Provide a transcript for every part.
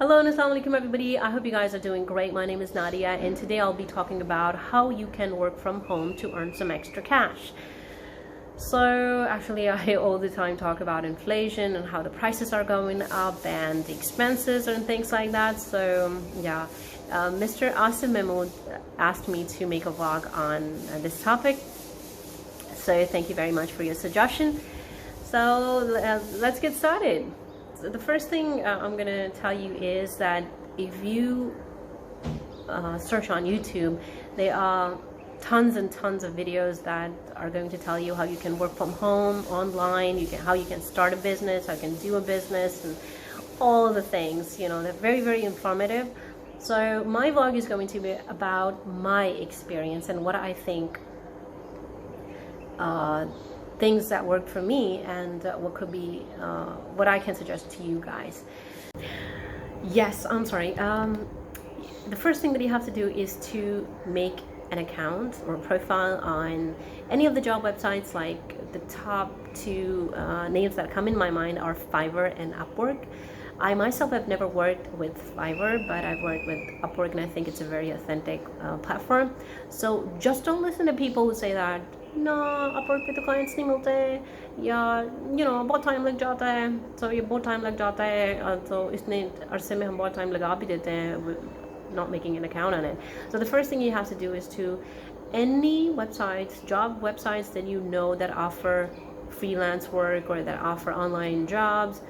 Hello and assalamu alaikum everybody. I hope you guys are doing great. My name is Nadia and today I'll be talking about how you can work from home to earn some extra cash. So actually I all the time talk about inflation and how the prices are going up and the expenses and things like that. So yeah, Mr. Asim Memo asked me to make a vlog on this topic. So thank you very much for your suggestion. So let's get started. So the first thing I'm gonna tell you is that if you search on YouTube, there are tons and tons of videos that are going to tell you how you can work from home, online, how you can start a business, how you can do a business, and all the things. You know, they're very, very informative. So my vlog is going to be about my experience and what I think things that worked for me and what could be what I can suggest to you guys. Yes, I'm sorry. The first thing that you have to do is to make an account or profile on any of the job websites. Like the top two names that come in my mind are Fiverr and Upwork. I myself have never worked with Fiverr, but I've worked with Upwork and I think it's a very authentic platform. So just don't listen to people who say that ना Upwork पे तो clients नहीं मिलते या बहुत time लग जाता है. तो ये बहुत टाइम लग जाता है तो इतने अरसे में हम बहुत टाइम लगा भी देते हैं not making an account on it. So the first thing you have to do is to any websites, job websites that you know that offer freelance work or that offer online jobs,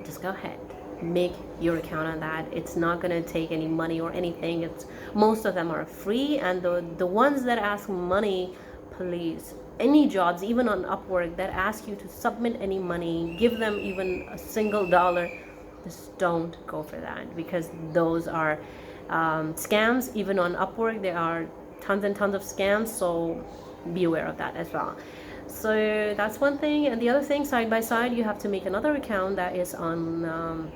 just go ahead, make your account on that. It's not going to take any money or anything. It's most of them are free, and the ones that ask money, please, any jobs even on Upwork that ask you to submit any money, give them even a single dollar, just don't go for that, because those are scams. Even on Upwork there are tons and tons of scams, so be aware of that as well. So that's one thing. And the other thing, side by side, you have to make another account that is on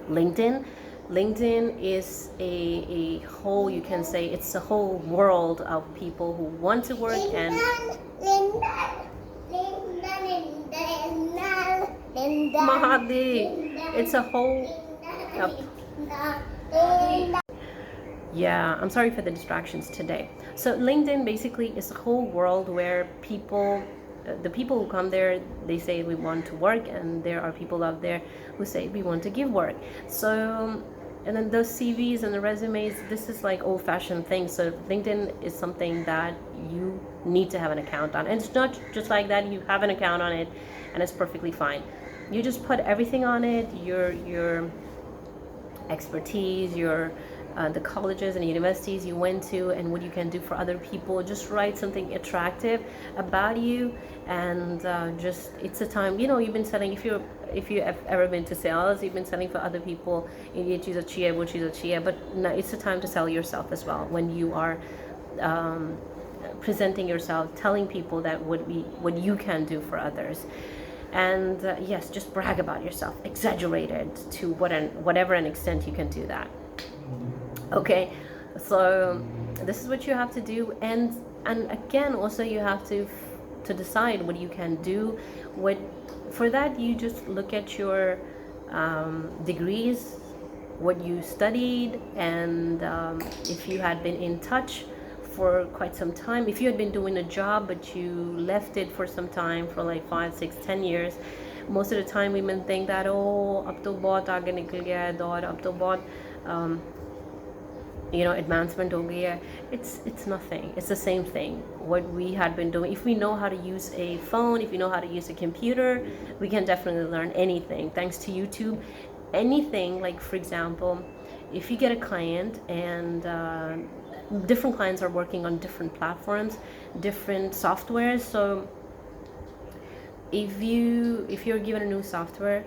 LinkedIn. LinkedIn is a whole, you can say it's a whole world of people who want to work and Mahadi, it's a whole yeah, I'm sorry for the distractions today. So LinkedIn basically is a whole world where people, the people who come there, they say we want to work, and there are people out there who say we want to give work. So, and then those CVs and the resumes, this is like old-fashioned thing. So LinkedIn is something that you need to have an account on. And it's not just like that, you have an account on it and it's perfectly fine. You just put everything on it, your expertise, your the colleges and universities you went to, and what you can do for other people. Just write something attractive about you, and just, it's a time, you've been selling, if you have ever been to sales, you've been selling for other people, ye cheez achhi hai, wo cheez achhi hai, but no, it's a time to sell yourself as well, when you are presenting yourself, telling people that what you can do for others. And yes, just brag about yourself, exaggerate it to whatever an extent you can do that. Okay, so this is what you have to do, and again, also you have to decide what you can do. For that, you just look at your degrees, what you studied, and if you had been in touch for quite some time, if you had been doing a job but you left it for some time, for like 5, 6, 10 years. Most of the time women think that, oh, ab to bahut aage nikal gaya hai daur, ab to bahut advancement ho gaya hai. It's nothing. It's the same thing what we had been doing. If we know how to use a phone, if we know how to use a computer, we can definitely learn anything thanks to YouTube. Anything, like for example, if you get a client, and different clients are working on different platforms, different softwares. So if you're given a new software,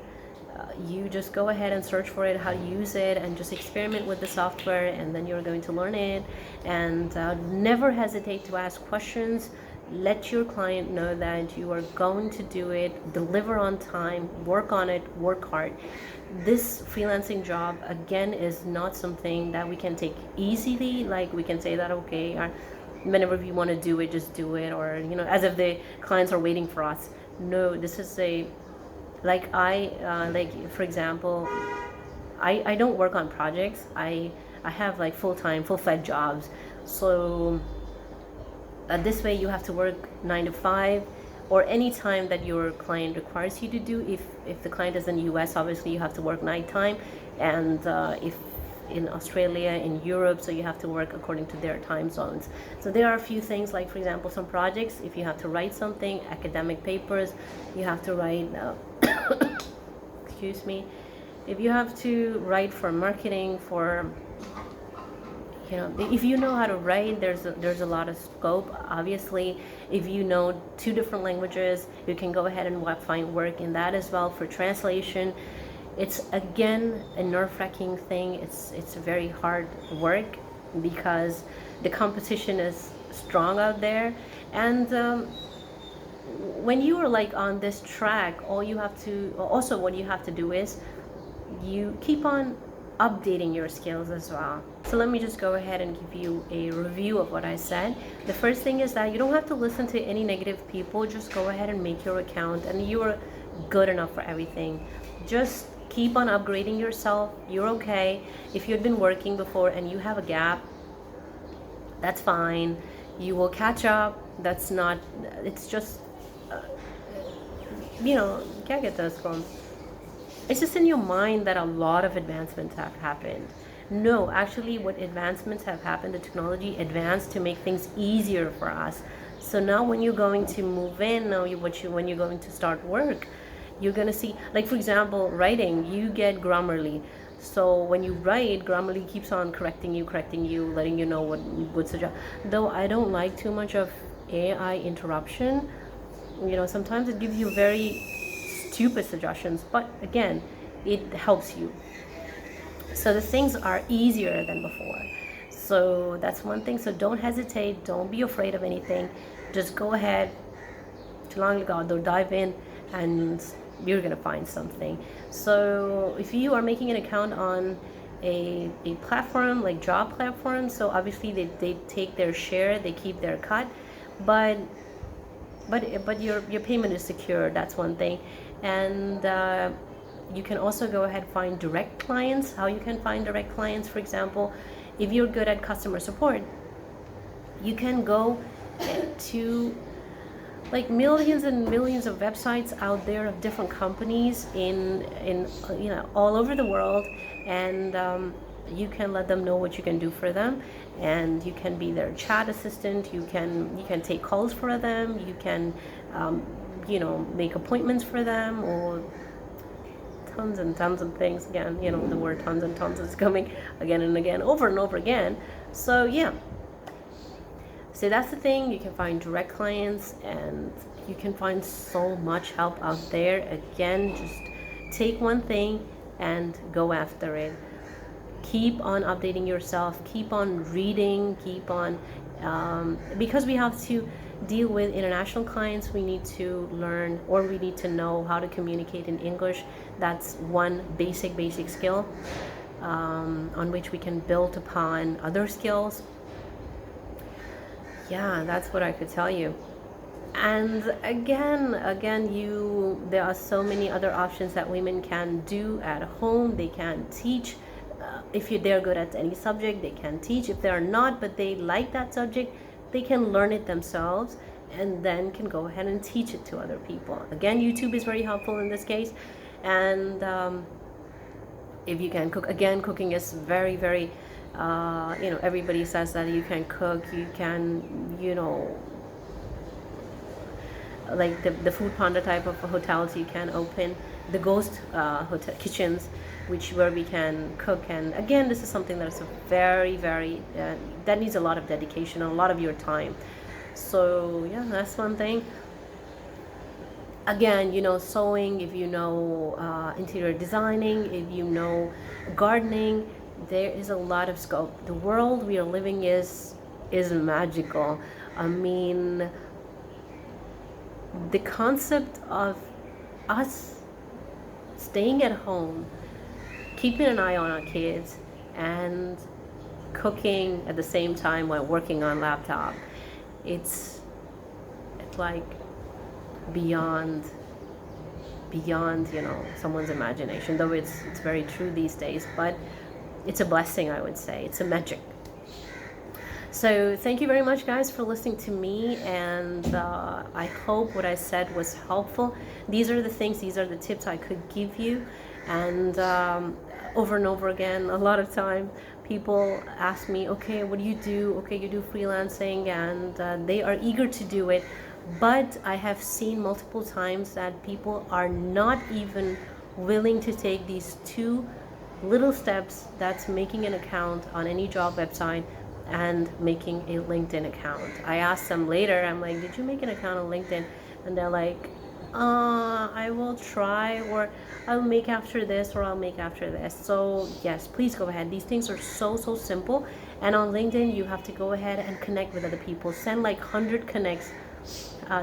you just go ahead and search for it, how to use it, and just experiment with the software, and then you're going to learn it. And never hesitate to ask questions. Let your client know that you are going to do it, deliver on time, work on it, work hard. This freelancing job, again, is not something that we can take easily. Like we can say that, okay, whenever we want to do it, just do it, or as if the clients are waiting for us. No, this is a, like for example, I don't work on projects. I have like full-fledged jobs. So this way you have to work 9 to 5 or any time that your client requires you to do. If the client is in the US, obviously you have to work nighttime, and if in Australia, in Europe, so you have to work according to their time zones. So there are a few things, like for example, some projects, if you have to write something, academic papers, you have to write, excuse me, if you have to write for marketing, for, you know, if you know how to write, there's a lot of scope. Obviously, if you know 2 different languages, you can go ahead and find work in that as well. For translation, it's again a nerve-wracking thing. It's very hard work because the competition is strong out there, and when you are like on this track, all you have to also what you have to do is you keep on updating your skills as well. So let me just go ahead and give you a review of what I said. The first thing is that you don't have to listen to any negative people. Just go ahead and make your account, and you are good enough for everything. Just keep on upgrading yourself. You're okay. If you've been working before and you have a gap, that's fine. You will catch up. That's not, it's just, you know, क्या कहते हैं इसको? It's just in your mind that a lot of advancements have happened. No, actually what advancements have happened, the technology advanced to make things easier for us. So now when you're going to move in, when you're going to start work, you're going to see, like for example, writing, you get Grammarly. So when you write, Grammarly keeps on correcting you, letting you know what would suggest. Though I don't like too much of AI interruption, you know, sometimes it gives you very stupid suggestions, but again, it helps you. So the things are easier than before. So that's one thing. So don't hesitate, don't be afraid of anything. Just go ahead, dive in, and you're gonna find something. So if you are making an account on a platform like job platform, so obviously they take their share, they keep their cut, but your payment is secure. That's one thing. And you can also go ahead and find direct clients. How you can find direct clients, for example, if you're good at customer support, you can go to like millions and millions of websites out there of different companies in you know, all over the world, and you can let them know what you can do for them, and you can be their chat assistant. You can take calls for them. You can you know, make appointments for them, or tons and tons of things. Again, you know, the word tons and tons is coming again and again, over and over again. So yeah, so that's the thing. You can find direct clients, and you can find so much help out there. Again, just take one thing and go after it. Keep on updating yourself, keep on reading, keep on because we have to deal with international clients, we need to learn, or we need to know how to communicate in English. That's one basic skill on which we can build upon other skills. Yeah, that's what I could tell you. And again, there are so many other options that women can do at home. They can teach. If they're good at any subject, they can teach. If they're not, but they like that subject, they can learn it themselves and then can go ahead and teach it to other people. Again, YouTube is very helpful in this case. And if you can cook, again, cooking is very you know, everybody says that you can cook, you can, you know, like the food panda type of hotels, you can open the ghost hotel kitchens, where we can cook. And again, this is something that is very that needs a lot of dedication and a lot of your time. So yeah, that's one thing. Again, you know, sewing, if you know interior designing, if you know gardening, there is a lot of scope. The world we are living is magical. I mean, the concept of us staying at home, keeping an eye on our kids, and cooking at the same time while working on laptop, it's like beyond beyond, you know, someone's imagination, though it's very true these days, but it's a blessing, I would say. It's a magic. So thank you very much, guys, for listening to me, and I hope what I said was helpful. These are the things, these are the tips I could give you, and over and over again, a lot of time people ask me, okay, what do you do? Okay, you do freelancing, and they are eager to do it, but I have seen multiple times that people are not even willing to take these 2 little steps, that's making an account on any job website and making a LinkedIn account. I asked them later, I'm like, did you make an account on LinkedIn? And they're like, I will try, or I'll make after this, or I'll make after this. So yes, please go ahead. These things are so simple. And on LinkedIn, you have to go ahead and connect with other people. Send like 100 connects.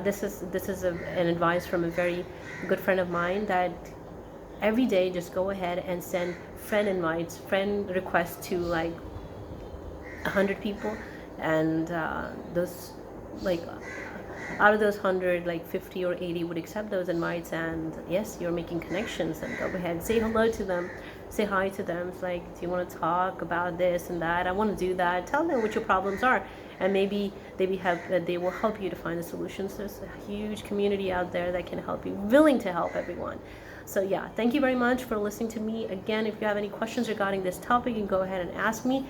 This is an advice from a very good friend of mine, that every day just go ahead and send friend invites, friend requests to like 100 people, and those, like, out of those 100, like 50 or 80 would accept those invites, and yes, you're making connections. And go ahead, say hello to them, say hi to them. It's like, do you want to talk about this and that? I want to do that. Tell them what your problems are, and maybe they will help you to find the solutions. There's a huge community out there that can help you, willing to help everyone. So yeah, thank you very much for listening to me. Again, if you have any questions regarding this topic, you can go ahead and ask me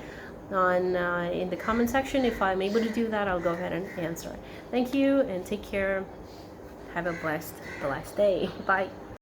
on in the comment section. If I'm able to do that, I'll go ahead and answer. Thank you, and take care. Have a blessed day. Bye.